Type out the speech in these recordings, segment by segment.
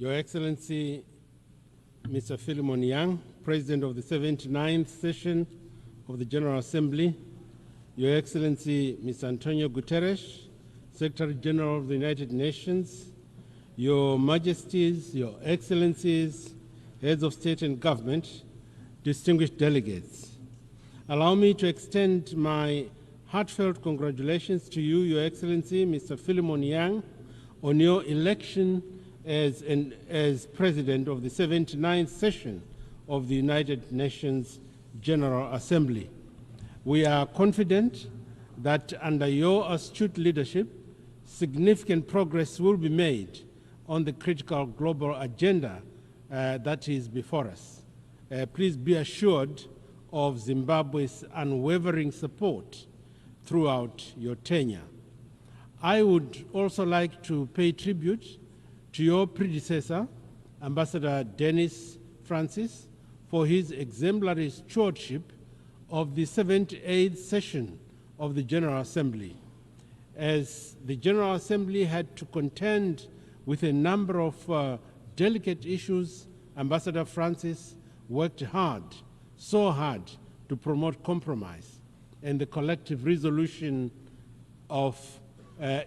Your Excellency, Mr. Philemon Young, President of the 79th session of the General Assembly, Your Excellency, Mr. Antonio Guterres, Secretary General of the United Nations, Your Majesties, Your Excellencies, Heads of State and Government, distinguished delegates. Allow me to extend my heartfelt congratulations to you, Your Excellency, Mr. Philemon Young, on your election as President of the 79th session of the United Nations General Assembly. We are confident that under your astute leadership, significant progress will be made on the critical global agenda that is before us. Please be assured of Zimbabwe's unwavering support throughout your tenure. I would also like to pay tribute to your predecessor, Ambassador Dennis Francis, for his exemplary stewardship of the 78th session of the General Assembly. As the General Assembly had to contend with a number of delicate issues, Ambassador Francis worked hard, so hard, to promote compromise and the collective resolution of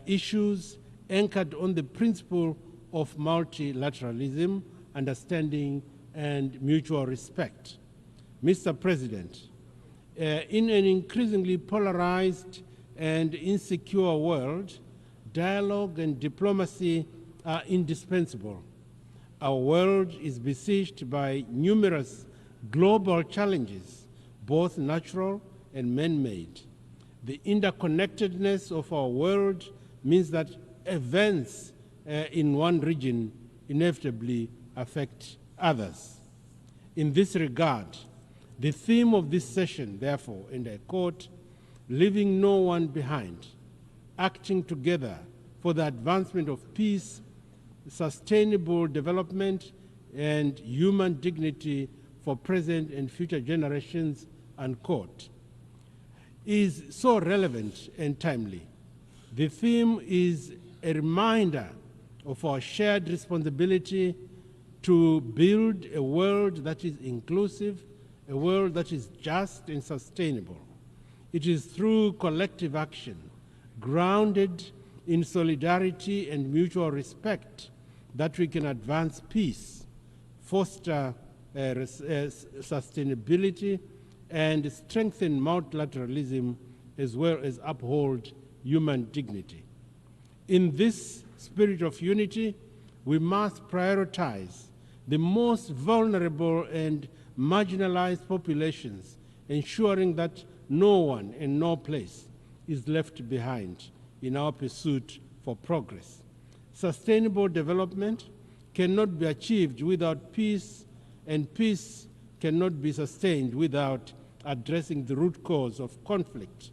issues anchored on the principle of multilateralism, understanding, and mutual respect. Mr. President, in an increasingly polarized and insecure world, dialogue and diplomacy are indispensable. Our world is besieged by numerous global challenges, both natural and man-made. The interconnectedness of our world means that events in one region inevitably affect others. In this regard, the theme of this session, therefore, and I quote, leaving no one behind, acting together for the advancement of peace, sustainable development, and human dignity for present and future generations, unquote, is so relevant and timely. The theme is a reminder of our shared responsibility to build a world that is inclusive, a world that is just and sustainable. It is through collective action, grounded in solidarity and mutual respect, that we can advance peace, foster sustainability, and strengthen multilateralism, as well as uphold human dignity. In this spirit of unity, we must prioritize the most vulnerable and marginalized populations, ensuring that no one and no place is left behind in our pursuit for progress. Sustainable development cannot be achieved without peace, and peace cannot be sustained without addressing the root cause of conflict,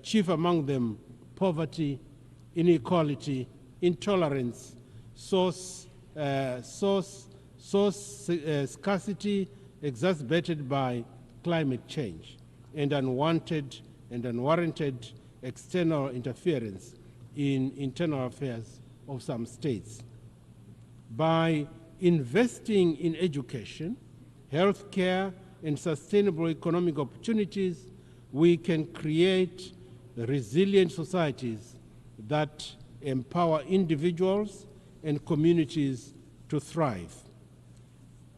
chief among them poverty, inequality, intolerance, scarcity exacerbated by climate change, and unwanted and unwarranted external interference in internal affairs of some states. By investing in education, healthcare, and sustainable economic opportunities, we can create resilient societies that empower individuals and communities to thrive.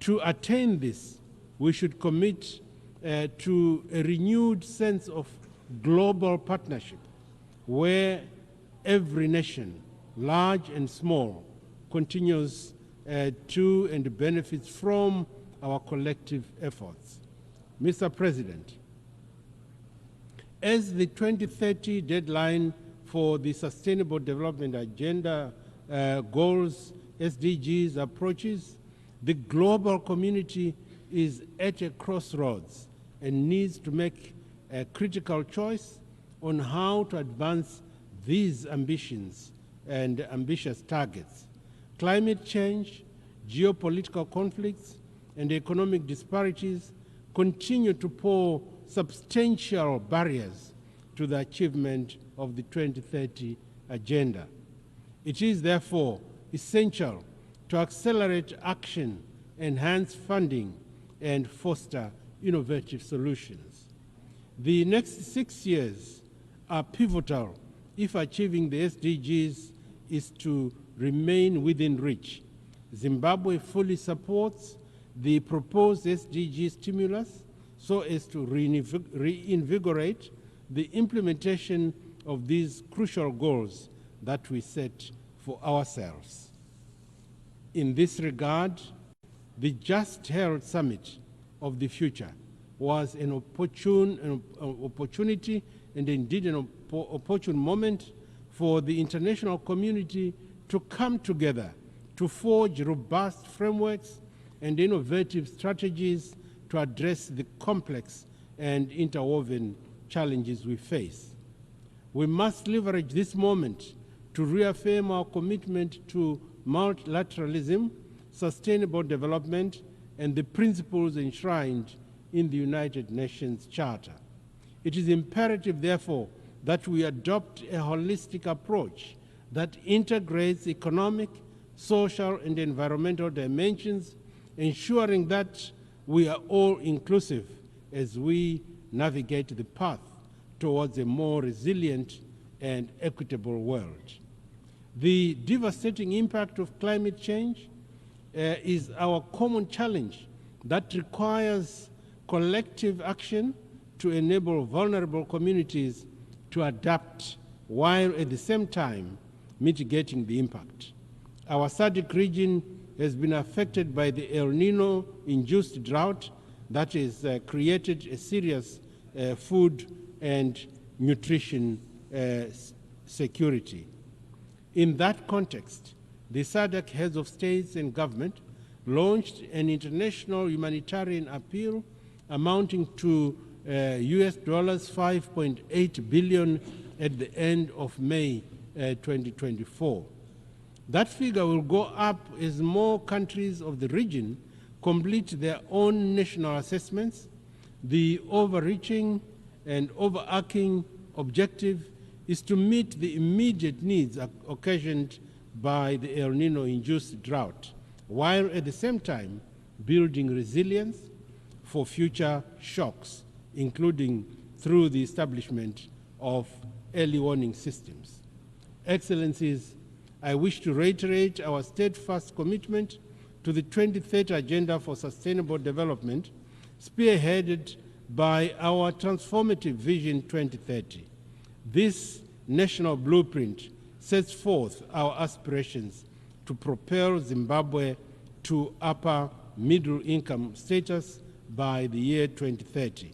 To attain this, we should commit to a renewed sense of global partnership, where every nation, large and small, continues to and benefits from our collective efforts. Mr. President, as the 2030 deadline for the Sustainable Development Agenda goals, SDGs, approaches, the global community is at a crossroads and needs to make a critical choice on how to advance these ambitions and ambitious targets. Climate change, geopolitical conflicts, and economic disparities continue to pose substantial barriers to the achievement of the 2030 agenda. It is therefore essential to accelerate action, enhance funding, and foster innovative solutions. The next 6 years are pivotal if achieving the SDGs is to remain within reach. Zimbabwe fully supports the proposed SDG stimulus so as to reinvigorate the implementation of these crucial goals that we set for ourselves. In this regard, the just held Summit of the Future was an opportunity and indeed an opportune moment for the international community to come together to forge robust frameworks and innovative strategies to address the complex and interwoven challenges we face. We must leverage this moment to reaffirm our commitment to multilateralism, sustainable development, and the principles enshrined in the United Nations Charter. It is imperative, therefore, that we adopt a holistic approach that integrates economic, social, and environmental dimensions, ensuring that we are all inclusive as we navigate the path towards a more resilient and equitable world. The devastating impact of climate change is our common challenge that requires collective action to enable vulnerable communities to adapt while at the same time mitigating the impact. Our SADC region has been affected by the El Nino-induced drought that has created a serious food and nutrition security. In that context, the SADC heads of states and government launched an international humanitarian appeal amounting to US $5.8 billion at the end of May 2024. That figure will go up as more countries of the region complete their own national assessments. The overreaching and overarching objective is to meet the immediate needs occasioned by the El Nino-induced drought, while at the same time building resilience for future shocks, including through the establishment of early warning systems. Excellencies, I wish to reiterate our steadfast commitment to the 2030 Agenda for Sustainable Development, spearheaded by our transformative Vision 2030. This national blueprint sets forth our aspirations to propel Zimbabwe to upper middle income status by the year 2030,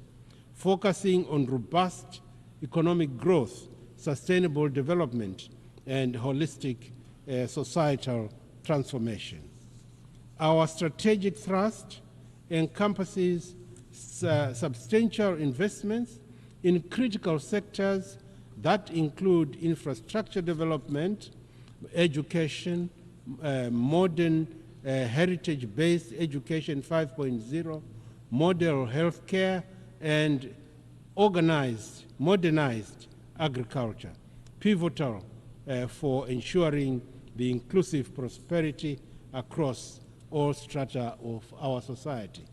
focusing on robust economic growth, sustainable development, and holistic societal transformation. Our strategic thrust encompasses substantial investments in critical sectors that include infrastructure development, education, modern heritage-based education 5.0, model healthcare, and modernized agriculture, pivotal for ensuring the inclusive prosperity across all strata of our society.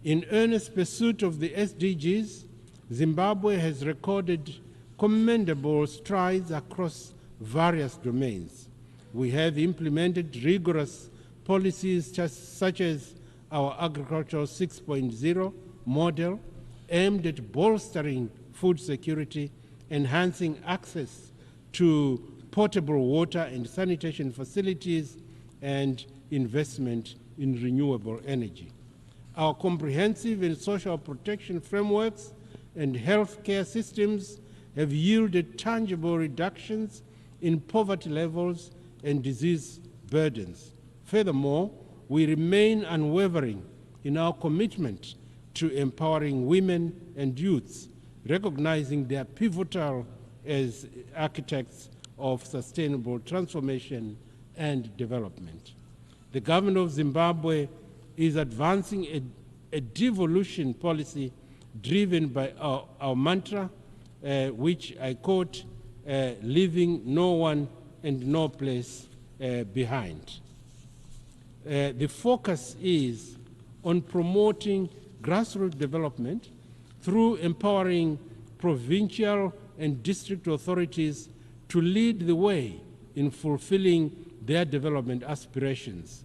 In earnest pursuit of the SDGs, Zimbabwe has recorded commendable strides across various domains. We have implemented rigorous policies such as our Agricultural 6.0 model aimed at bolstering food security, enhancing access to potable water and sanitation facilities, and investment in renewable energy. Our comprehensive and social protection frameworks and healthcare systems have yielded tangible reductions in poverty levels and disease burdens. Furthermore, we remain unwavering in our commitment to empowering women and youths, recognizing their pivotal as architects of sustainable transformation and development. The government of Zimbabwe is advancing a devolution policy driven by our mantra, which I quote, leaving no one and no place behind. the focus is on promoting grassroots development through empowering provincial and district authorities to lead the way in fulfilling their development aspirations.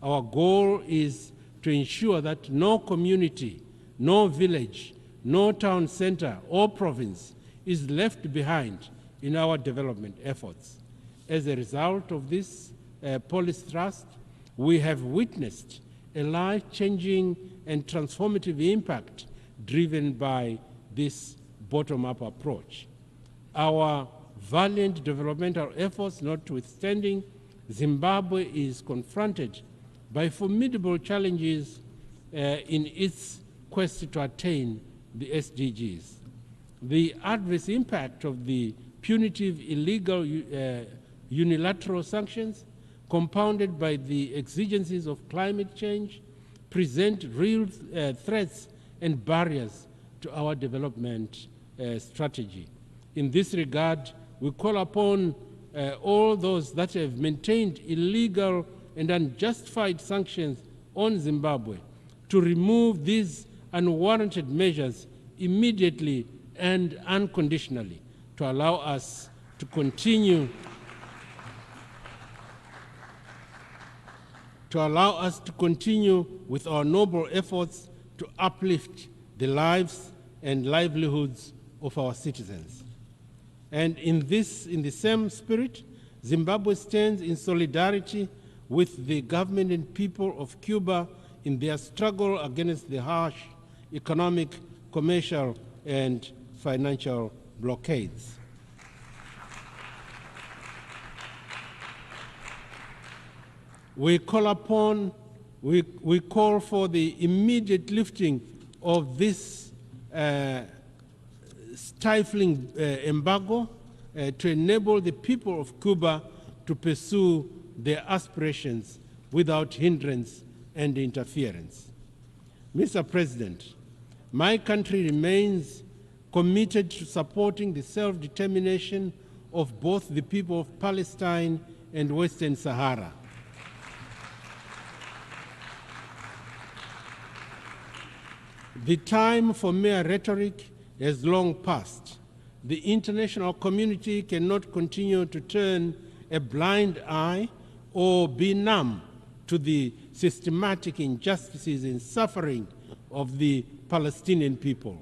Our goal is to ensure that no community, no village, no town center or province is left behind in our development efforts. As a result of this policy thrust, we have witnessed a life-changing and transformative impact driven by this bottom-up approach. Our valiant developmental efforts notwithstanding, Zimbabwe is confronted by formidable challenges in its quest to attain the SDGs. The adverse impact of the punitive, illegal, unilateral sanctions, compounded by the exigencies of climate change, present real threats and barriers to our development strategy. In this regard, we call upon all those that have maintained illegal and unjustified sanctions on Zimbabwe to remove these unwarranted measures immediately and unconditionally to allow us to continue with our noble efforts to uplift the lives and livelihoods of our citizens. And in the same spirit, Zimbabwe stands in solidarity with the government and people of Cuba in their struggle against the harsh economic, commercial, and financial blockades. We call for the immediate lifting of this stifling embargo to enable the people of Cuba to pursue their aspirations without hindrance and interference. Mr. President, my country remains committed to supporting the self-determination of both the people of Palestine and Western Sahara. The time for mere rhetoric has long passed. The international community cannot continue to turn a blind eye or be numb to the systematic injustices and suffering of the Palestinian people.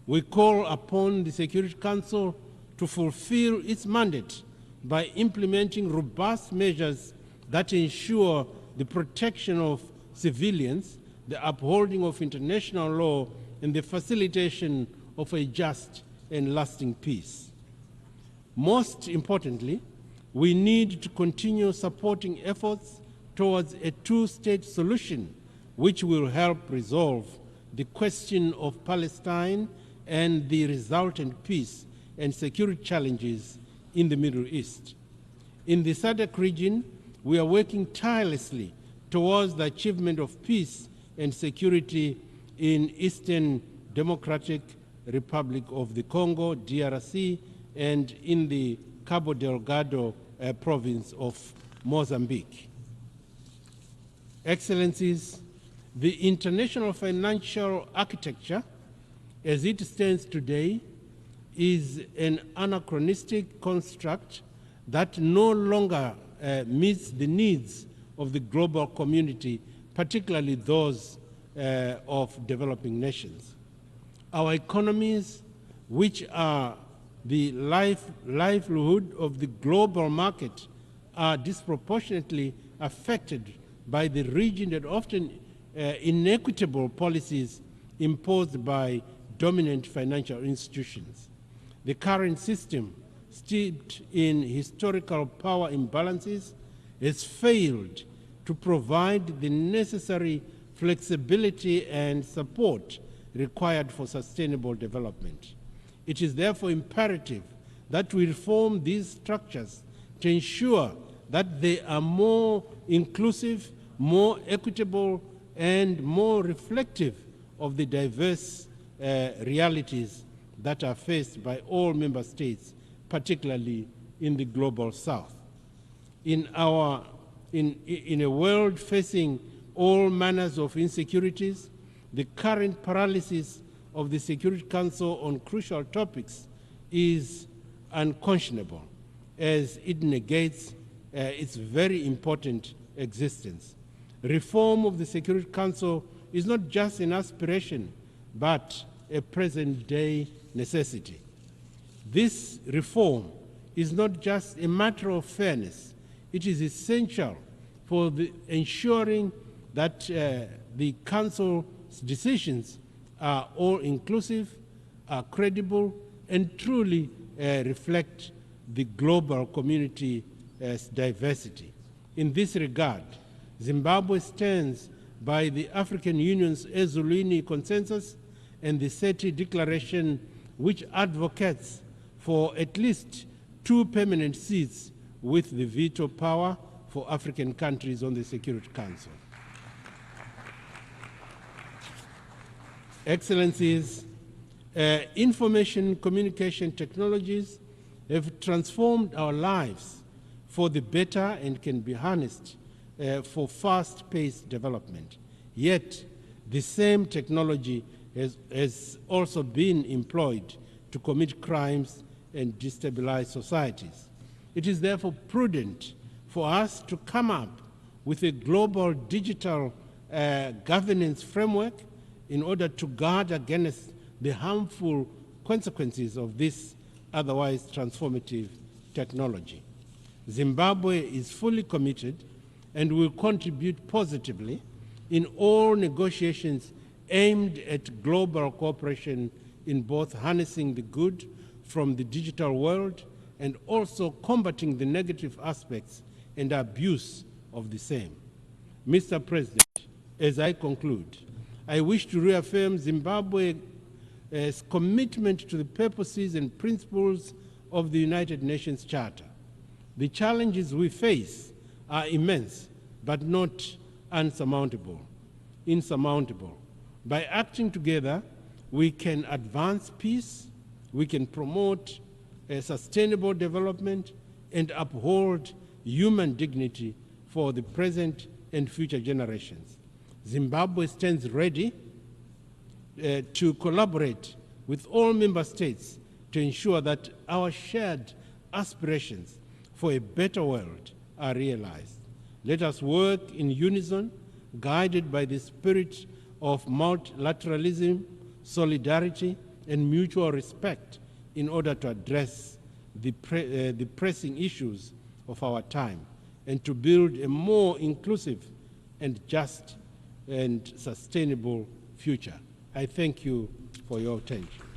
We call upon the Security Council to fulfill its mandate by implementing robust measures that ensure the protection of civilians, the upholding of international law, and the facilitation of a just and lasting peace. Most importantly, we need to continue supporting efforts towards a two-state solution which will help resolve the question of Palestine and the resultant peace and security challenges in the Middle East. In the SADC region, we are working tirelessly towards the achievement of peace and security in Eastern Democratic Republic of the Congo, DRC, and in the Cabo Delgado province of Mozambique. Excellencies, the international financial architecture as it stands today is an anachronistic construct that no longer meets the needs of the global community, particularly those of developing nations. Our economies, which are the livelihood of the global market, are disproportionately affected by the rigid and often inequitable policies imposed by dominant financial institutions. The current system, steeped in historical power imbalances, has failed to provide the necessary flexibility and support required for sustainable development. It is therefore imperative that we reform these structures to ensure that they are more inclusive, more equitable, and more reflective of the diverse realities that are faced by all member states, particularly in the global south. In our In a world facing all manners of insecurities, the current paralysis of the Security Council on crucial topics is unconscionable, as it negates its very important existence. Reform of the Security Council is not just an aspiration, but a present-day necessity. This reform is not just a matter of fairness. It is essential for ensuring that the Council's decisions are all-inclusive, are credible, and truly reflect the global community's diversity. In this regard, Zimbabwe stands by the African Union's Ezulwini Consensus and the SETI Declaration, which advocates for at least 2 permanent seats with the veto power for African countries on the Security Council. Excellencies, information communication technologies have transformed our lives for the better and can be harnessed for fast-paced development. Yet, the same technology has also been employed to commit crimes and destabilize societies. It is therefore prudent for us to come up with a global digital governance framework in order to guard against the harmful consequences of this otherwise transformative technology. Zimbabwe is fully committed and will contribute positively in all negotiations aimed at global cooperation in both harnessing the good from the digital world and also combating the negative aspects and abuse of the same. Mr. President, as I conclude, I wish to reaffirm Zimbabwe's commitment to the purposes and principles of the United Nations Charter. The challenges we face are immense, but not insurmountable. By acting together, we can advance peace, we can promote sustainable development, and uphold human dignity for the present and future generations. Zimbabwe stands ready to collaborate with all member states to ensure that our shared aspirations for a better world are realized. Let us work in unison, guided by the spirit of multilateralism, solidarity, and mutual respect in order to address the pressing issues of our time and to build a more inclusive and just and sustainable future. I thank you for your attention.